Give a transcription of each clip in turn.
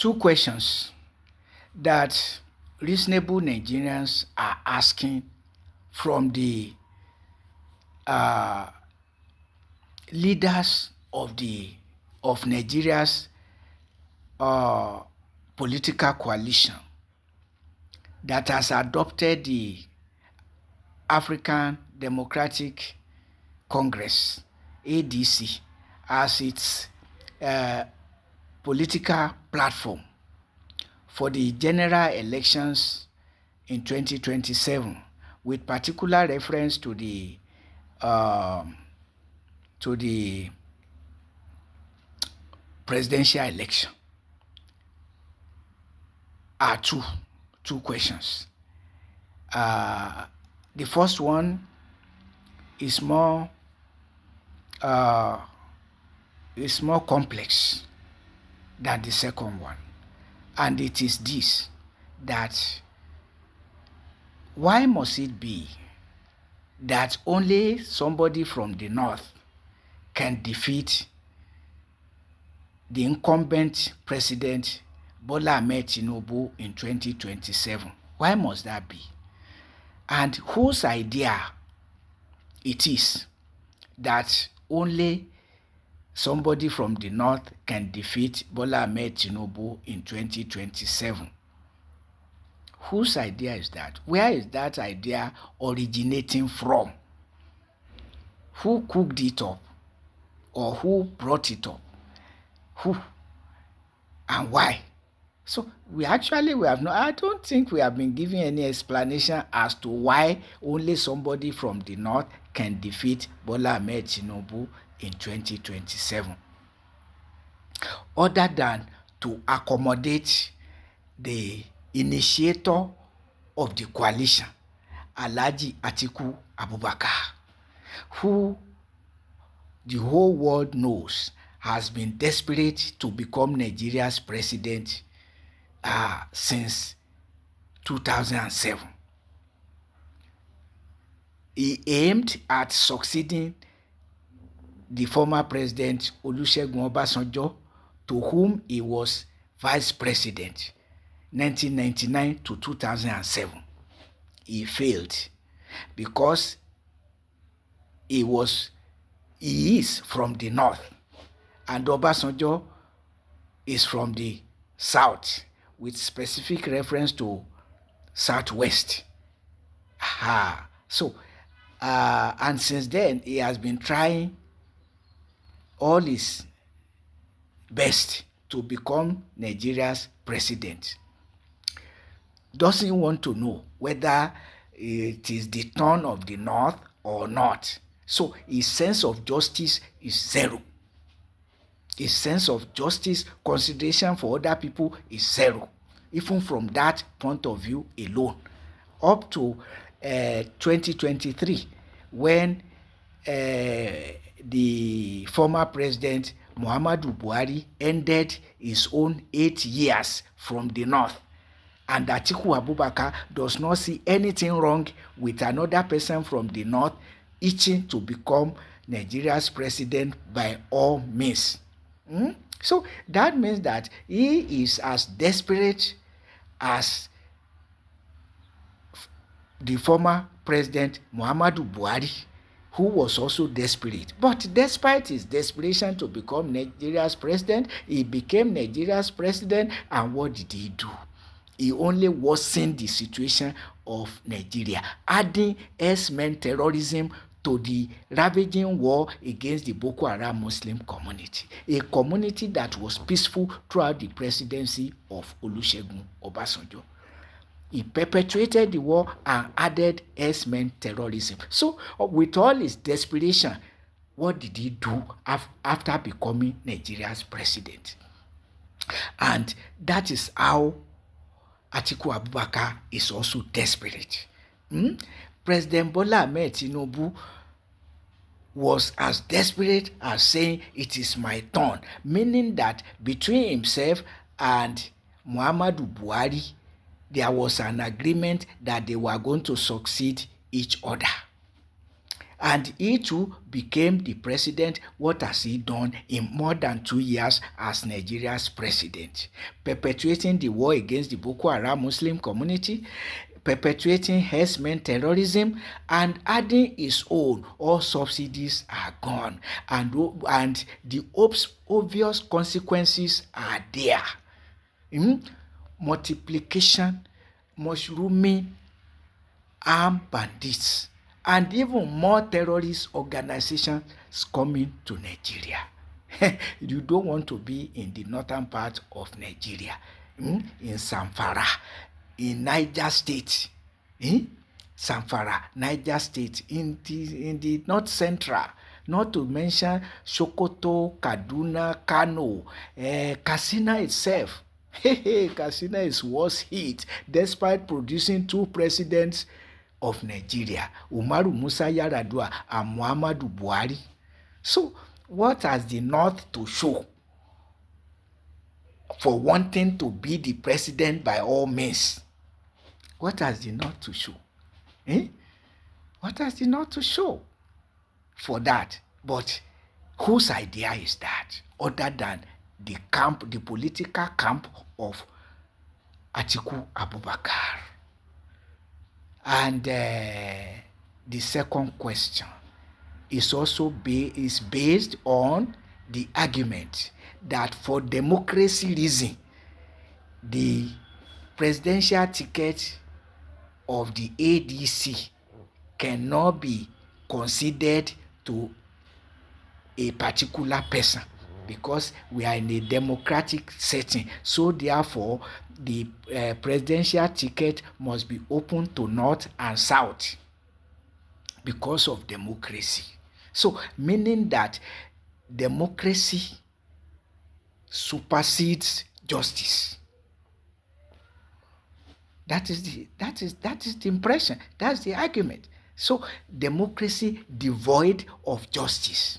two questions that reasonable Nigerians are asking from the uh, leaders of Nigeria's uh, political coalition that has adopted the African Democratic Congress (ADC) as its uh, political platform for the general elections in 2027, with particular reference um, to the presidential election, are two questions. The first one is uh, more complex than the second one, and it is this: that why must it be that only somebody from the north can defeat the incumbent president Bola Ahmed Tinubu in 2027? Why must that be? And whose idea it is that only somebody from the north can defeat Bola Ahmed Tinubu in 2027? Whose idea is that? Where is that idea originating from? Who cooked it up? Or who brought it up? Who and why? So we have not, I don't think we have been given any explanation as to why only somebody from the north can defeat Bola Ahmed Tinubu in 2027, other than to accommodate the initiator of the coalition, Alhaji Atiku Abubakar, who the whole world knows has been desperate to become Nigeria's president since 2007. He aimed at succeeding the former president Olusegun Obasanjo, to whom he was vice president 1999 to 2007. He failed because he is from the north and Obasanjo is from the south, with specific reference to southwest. So, and since then, he has been trying all his best to become Nigeria's president. Doesn't want to know whether it is the turn of the north or not. So his sense of justice is zero. His sense of justice, consideration for other people is zero, even from that point of view alone. Up to 2023, when the former president Muhammadu Buhari ended his own 8 years from the north, and Atiku Abubakar does not see anything wrong with another person from the north itching to become Nigeria's president by all means. So that means that he is as desperate as the former president Muhammadu Buhari, who was also desperate. But despite his desperation to become Nigeria's president, he became Nigeria's president, and what did he do? He only worsened the situation of Nigeria, adding herdsmen terrorism to the ravaging war against the Boko Haram Muslim community, a community that was peaceful throughout the presidency of Olusegun Obasanjo. He perpetuated the war and added herdsmen terrorism. So, with all his desperation, what did he do after becoming Nigeria's president? And that is how Atiku Abubakar is also desperate. President Bola Ahmed Tinubu was as desperate as saying, "It is my turn," meaning that between himself and Muhammadu Buhari, there was an agreement that they were going to succeed each other. And he too became the president. What has he done in more than 2 years as Nigeria's president? Perpetuating the war against the Boko Haram Muslim community, perpetuating herdsmen terrorism, and adding his own. All subsidies are gone, and the obvious consequences are there. Multiplication, mushrooming, armed bandits, and even more terrorist organizations coming to Nigeria. You don't want to be in the northern part of Nigeria, in Zamfara, in Niger State, Zamfara, Niger State, in the north central, not to mention Sokoto, Kaduna, Kano, Katsina itself. Katsina is worse hit despite producing two presidents of Nigeria, Umaru Musa Yar'Adua and Muhammadu Buhari. So, what has the North to show for wanting to be the president by all means? What has the North to show? What has the North to show for that? But whose idea is that, other than the political camp of Atiku Abubakar? And the second question is also based on the argument that for democracy reason, the presidential ticket of the ADC cannot be considered to a particular person, because we are in a democratic setting. So therefore, the presidential ticket must be open to North and South because of democracy. So meaning that democracy supersedes justice. That is the impression. That's the argument. So democracy devoid of justice.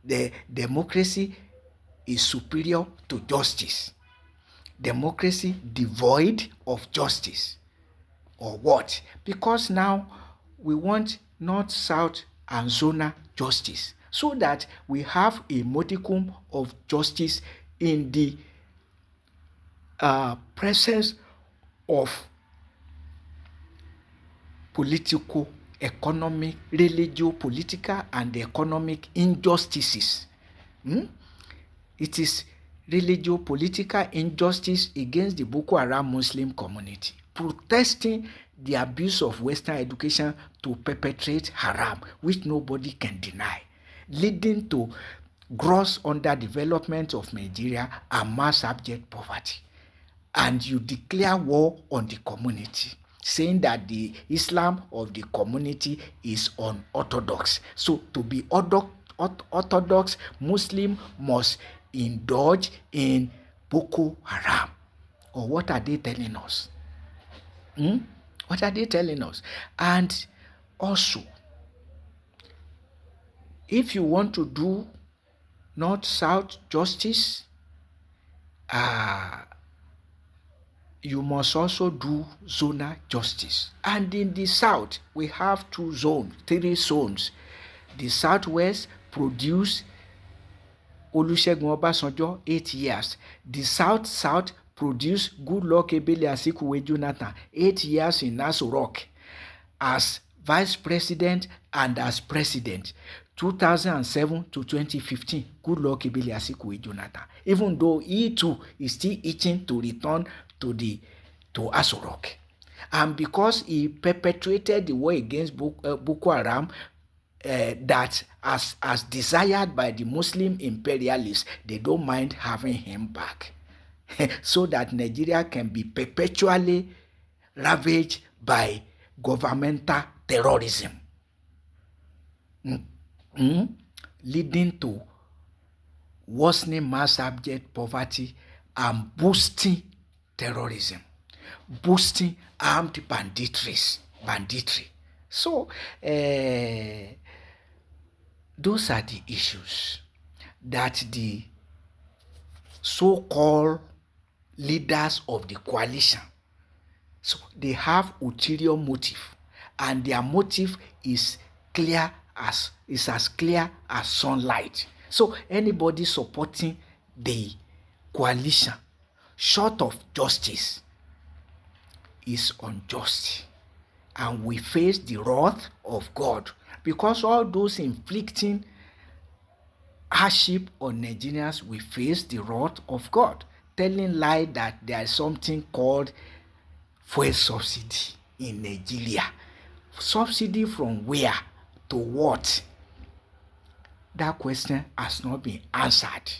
The democracy is superior to justice. Democracy devoid of justice. Or what? Because now we want North, South, and zonal justice, so that we have a modicum of justice in the presence of political, economic, religio-political, and economic injustices. It is religio-political injustice against the Boko Haram Muslim community, protesting the abuse of Western education to perpetrate haram, which nobody can deny, leading to gross underdevelopment of Nigeria and mass abject poverty. And you declare war on the community, saying that the Islam of the community is unorthodox. So to be orthodox, Muslim must indulge in Boko Haram. Or what are they telling us? What are they telling us? And also, if you want to do North-South justice, you must also do zonal justice. And in the South, we have three zones. The Southwest produced Olusegun Obasanjo 8 years. The South produced Goodluck Ebele Azikiwe Jonathan 8 years in Aso Rock as vice president and as president, 2007 to 2015. Goodluck Ebele Azikiwe Jonathan, even though he too is still itching to return to Aso Rock, and because he perpetuated the war against Boko Haram, that as desired by the Muslim imperialists, they don't mind having him back, so that Nigeria can be perpetually ravaged by governmental terrorism, leading to worsening mass abject poverty and boosting terrorism, boosting armed banditry. So those are the issues that the so-called leaders of the coalition, so they have ulterior motive, and their motive is as clear as sunlight. So anybody supporting the coalition short of justice is unjust, and we face the wrath of God, because all those inflicting hardship on Nigerians will face the wrath of God, telling lie that there is something called fuel subsidy in Nigeria. Subsidy from where to what? That question has not been answered.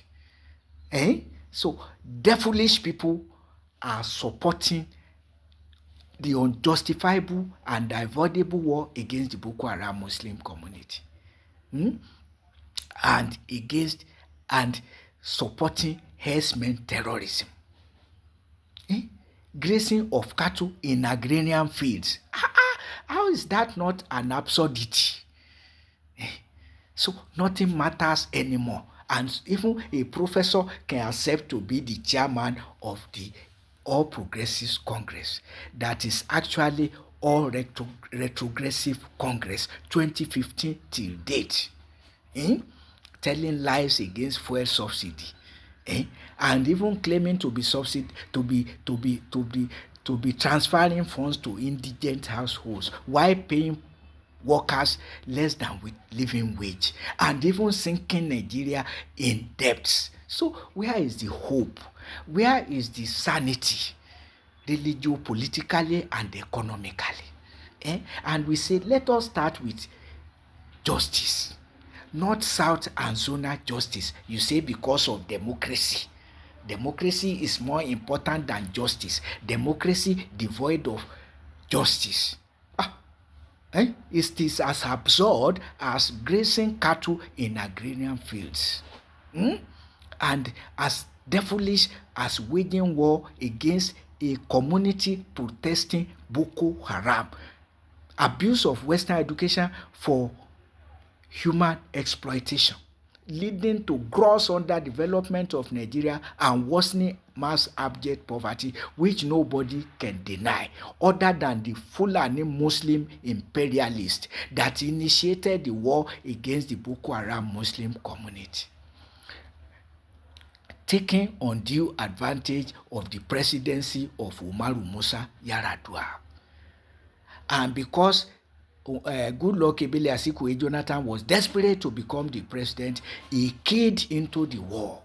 So devilish people are supporting the unjustifiable and avoidable war against the Boko Haram Muslim community, and against and supporting herdsmen terrorism, grazing of cattle in agrarian fields. How is that not an absurdity? So nothing matters anymore, and even a professor can accept to be the chairman of the All Progressives Congress, that is actually All Retrogressive Congress 2015 till date, telling lies against fuel subsidy, and even claiming to be transferring funds to indigent households while paying workers less than with living wage, and even sinking Nigeria in debts. So where is the hope? Where is the sanity, religio-politically and economically? And we say, let us start with justice, not South and zonal justice. You say because of democracy. Democracy is more important than justice. Democracy devoid of justice. It is as absurd as grazing cattle in agrarian fields, and as devilish as waging war against a community protesting Boko Haram. Abuse of Western education for human exploitation, leading to gross underdevelopment of Nigeria and worsening mass abject poverty, which nobody can deny, other than the Fulani Muslim imperialists that initiated the war against the Boko Haram Muslim community, taking undue advantage of the presidency of Umaru Musa Yar'Adua. And because Goodluck Ebele Azikiwe Jonathan was desperate to become the president, he keyed into the war,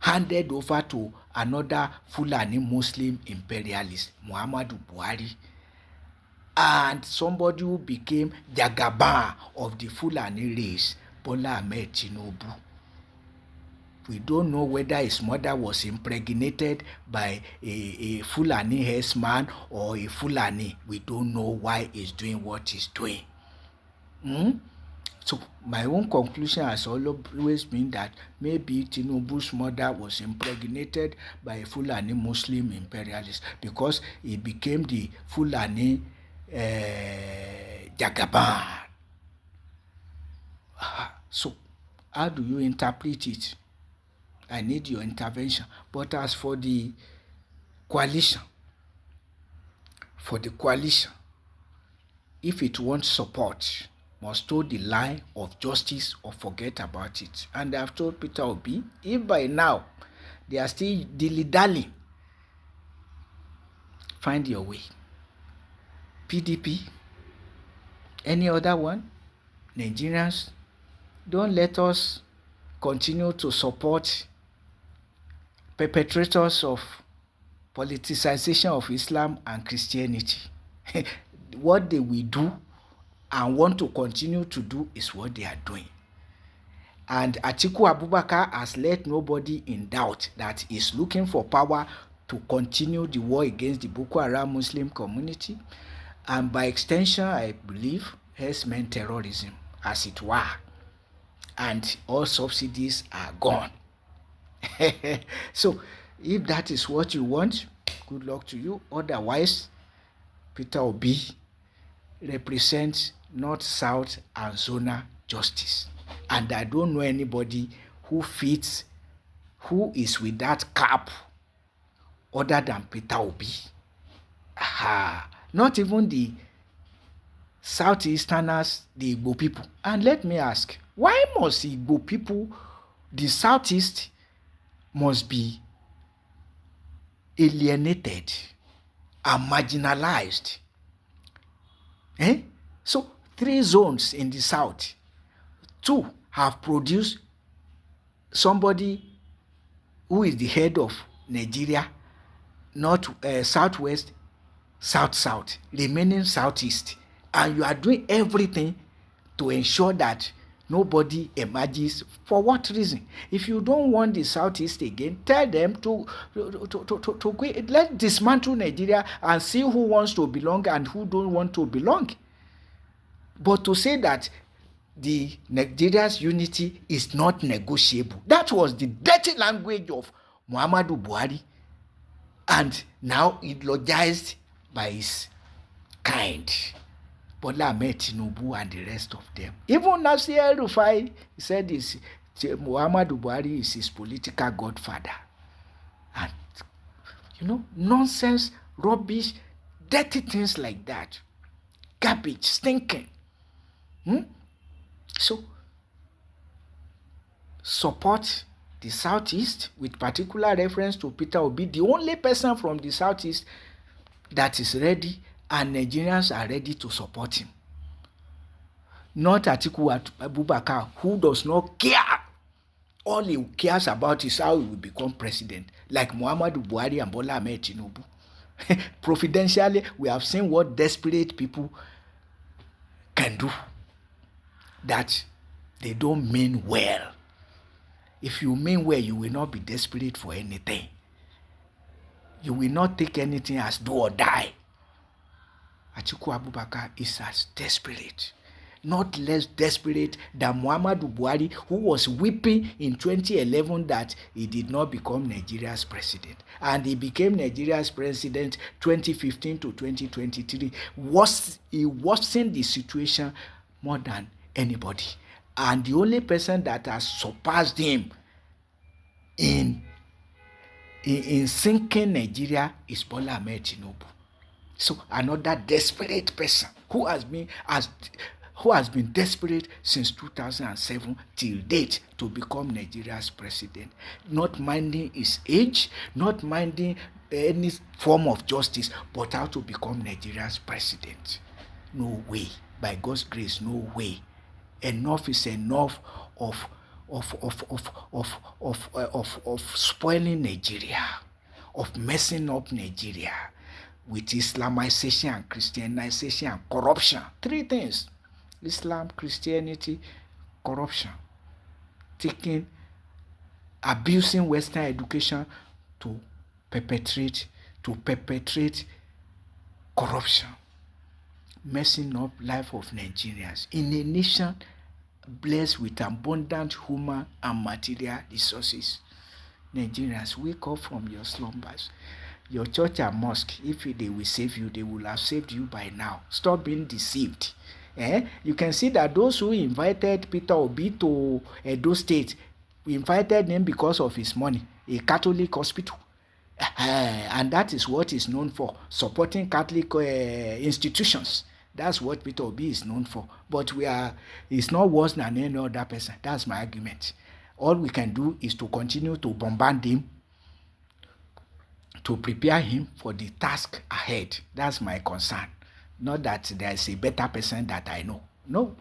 handed over to another Fulani Muslim imperialist, Muhammadu Buhari, and somebody who became Jagaban of the Fulani race, Bola Ahmed Tinubu. We don't know whether his mother was impregnated by a Fulani herdsman or a Fulani. We don't know why he's doing what he's doing. So my own conclusion has always been that maybe Tinubu's mother was impregnated by a Fulani Muslim imperialist, because he became the Fulani Jagaban. So how do you interpret it? I need your intervention. But as for the coalition, if it wants support, must toe the line of justice or forget about it. And I've told Peter Obi, if by now they are still dilly-dallying, find your way. PDP, any other one, Nigerians, don't let us continue to support perpetrators of politicization of Islam and Christianity. What they will do and want to continue to do is what they are doing. And Atiku Abubakar has let nobody in doubt that he is looking for power to continue the war against the Boko Haram Muslim community, and by extension, I believe, herdsmen terrorism, as it were. And all subsidies are gone. So if that is what you want, good luck to you. Otherwise, Peter Obi represents North, South, and zonal justice. And I don't know anybody who is with that cap other than Peter Obi. Not even the Southeasterners, the Igbo people. And let me ask, why must Igbo people, the Southeast, must be alienated and marginalized? So 3 zones in the South, 2 have produced somebody who is the head of Nigeria, north, southwest, south, remaining southeast, and you are doing everything to ensure that nobody emerges. For what reason? If you don't want the southeast again, tell them to let's dismantle Nigeria and see who wants to belong and who don't want to belong. But to say that the Nigeria's unity is not negotiable, that was the dirty language of Muhammadu Buhari, and now eulogized by his kind, Bola Ahmed Tinubu and the rest of them. Even Nasir El-Rufai said Muhammadu Buhari is his political godfather. And nonsense, rubbish, dirty things like that, garbage, stinking. So support the Southeast, with particular reference to Peter Obi, the only person from the Southeast that is ready, and Nigerians are ready to support him. Not Atiku Abubakar, who does not care. All he cares about is how he will become president, like Muhammadu Buhari and Bola Ahmed Tinubu. Providentially, we have seen what desperate people can do, that they don't mean well. If you mean well, you will not be desperate for anything. You will not take anything as do or die. Atiku Abubakar is as desperate, not less desperate than Muhammadu Buhari, who was weeping in 2011 that he did not become Nigeria's president. And he became Nigeria's president 2015 to 2023. He worsened the situation more than anybody. And the only person that has surpassed him in sinking Nigeria is Bola Ahmed Tinubu. So another desperate person who has been desperate since 2007 till date to become Nigeria's president, not minding his age, not minding any form of justice, but how to become Nigeria's president. No way. By God's grace, no way. Enough is enough of spoiling Nigeria, of messing up Nigeria with Islamization and Christianization and corruption. 3 things: Islam, Christianity, corruption. Abusing Western education to perpetrate corruption, messing up life of Nigerians in a nation blessed with abundant human and material resources. Nigerians, wake up from your slumbers. Your church and mosque, if they will save you, they will have saved you by now. Stop being deceived. You can see that those who invited Peter Obi to Edo State, we invited him because of his money, a Catholic hospital. And that is what he's known for, supporting Catholic institutions. That's what Peter Obi is known for. But he's not worse than any other person. That's my argument. All we can do is to continue to bombard him, to prepare him for the task ahead. That's my concern. Not that there is a better person that I know. No,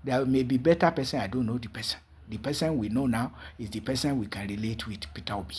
there may be better person, I don't know the person. The person we know now is the person we can relate with, Peter Obi.